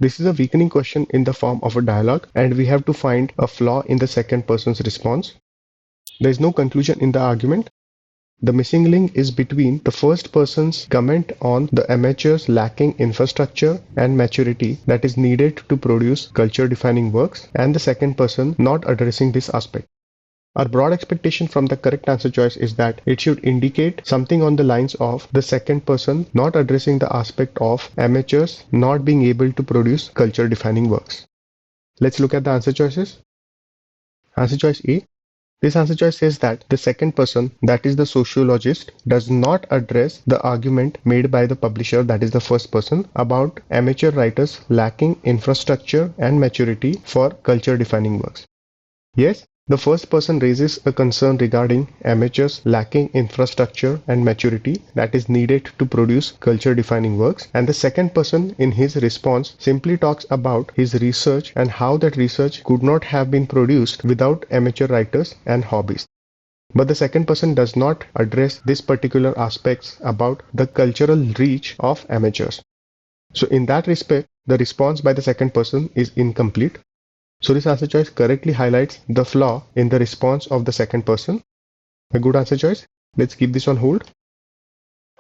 This is a weakening question in the form of a dialogue, and we have to find a flaw in the second person's response. There is no conclusion in the argument. The missing link is between the first person's comment on the amateur's lacking infrastructure and maturity that is needed to produce culture-defining works, and the second person not addressing this aspect. Our broad expectation from the correct answer choice is that it should indicate something on the lines of the second person not addressing the aspect of amateurs not being able to produce culture-defining works. Let's look at the answer choices. Answer choice A. This answer choice says that the second person, that is the sociologist, does not address the argument made by the publisher, that is the first person, about amateur writers lacking infrastructure and maturity for culture-defining works. Yes, the first person raises a concern regarding amateurs lacking infrastructure and maturity that is needed to produce culture-defining works, and the second person in his response simply talks about his research and how that research could not have been produced without amateur writers and hobbyists. But the second person does not address these particular aspects about the cultural reach of amateurs. So in that respect, the response by the second person is incomplete. So this answer choice correctly highlights the flaw in the response of the second person. A good answer choice. Let's keep this on hold.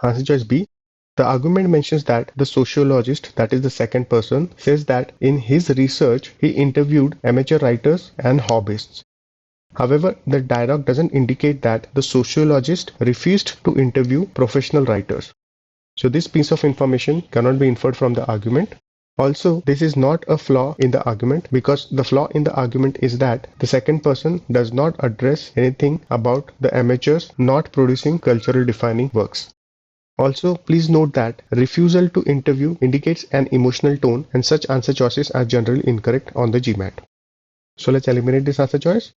Answer choice B. The argument mentions that the sociologist, that is the second person, says that in his research he interviewed amateur writers and hobbyists. However, the dialogue doesn't indicate that the sociologist refused to interview professional writers. So this piece of information cannot be inferred from the argument. Also, this is not a flaw in the argument, because the flaw in the argument is that the second person does not address anything about the amateurs not producing cultural defining works. Also, please note that refusal to interview indicates an emotional tone, and such answer choices are generally incorrect on the GMAT. So let's eliminate this answer choice.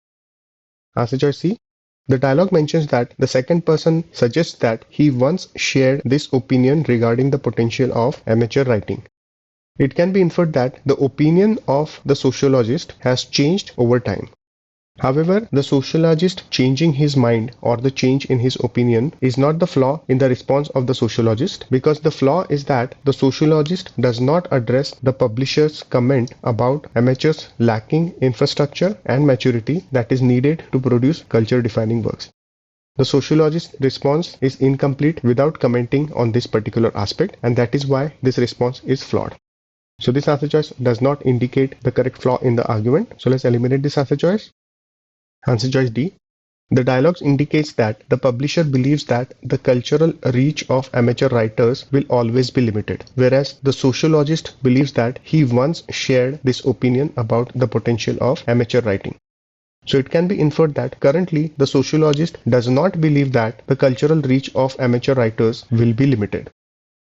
Answer choice C. The dialogue mentions that the second person suggests that he once shared this opinion regarding the potential of amateur writing. It can be inferred that the opinion of the sociologist has changed over time. However, the sociologist changing his mind or the change in his opinion is not the flaw in the response of the sociologist, because the flaw is that the sociologist does not address the publisher's comment about amateurs lacking infrastructure and maturity that is needed to produce culture-defining works. The sociologist's response is incomplete without commenting on this particular aspect, and that is why this response is flawed. So this answer choice does not indicate the correct flaw in the argument. So let's eliminate this answer choice. Answer choice D. The dialogue indicates that the publisher believes that the cultural reach of amateur writers will always be limited, whereas the sociologist believes that he once shared this opinion about the potential of amateur writing. So it can be inferred that currently the sociologist does not believe that the cultural reach of amateur writers will be limited.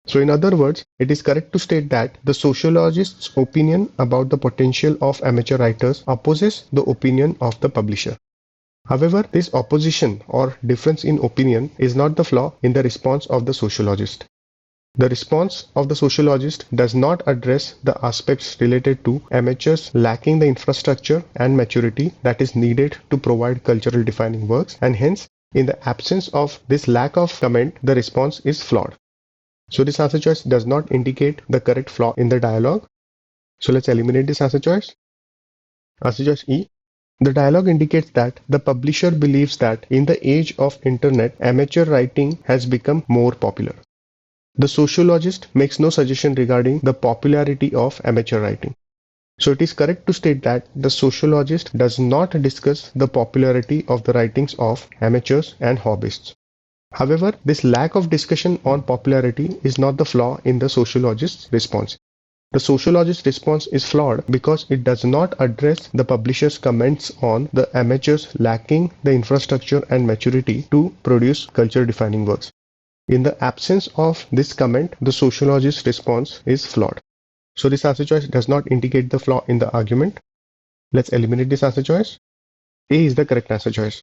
So in other words, it is correct to state that the sociologist's opinion about the potential of amateur writers opposes the opinion of the publisher. However, this opposition or difference in opinion is not the flaw in the response of the sociologist. The response of the sociologist does not address the aspects related to amateurs lacking the infrastructure and maturity that is needed to provide cultural defining works, and hence, in the absence of this lack of comment, the response is flawed. So this answer choice does not indicate the correct flaw in the dialogue. So let's eliminate this answer choice. Answer choice E. The dialogue indicates that the publisher believes that in the age of internet, amateur writing has become more popular. The sociologist makes no suggestion regarding the popularity of amateur writing. So it is correct to state that the sociologist does not discuss the popularity of the writings of amateurs and hobbyists. However, this lack of discussion on popularity is not the flaw in the sociologist's response. The sociologist's response is flawed because it does not address the publisher's comments on the amateurs lacking the infrastructure and maturity to produce culture-defining works. In the absence of this comment, the sociologist's response is flawed. So this answer choice does not indicate the flaw in the argument. Let's eliminate this answer choice. A is the correct answer choice.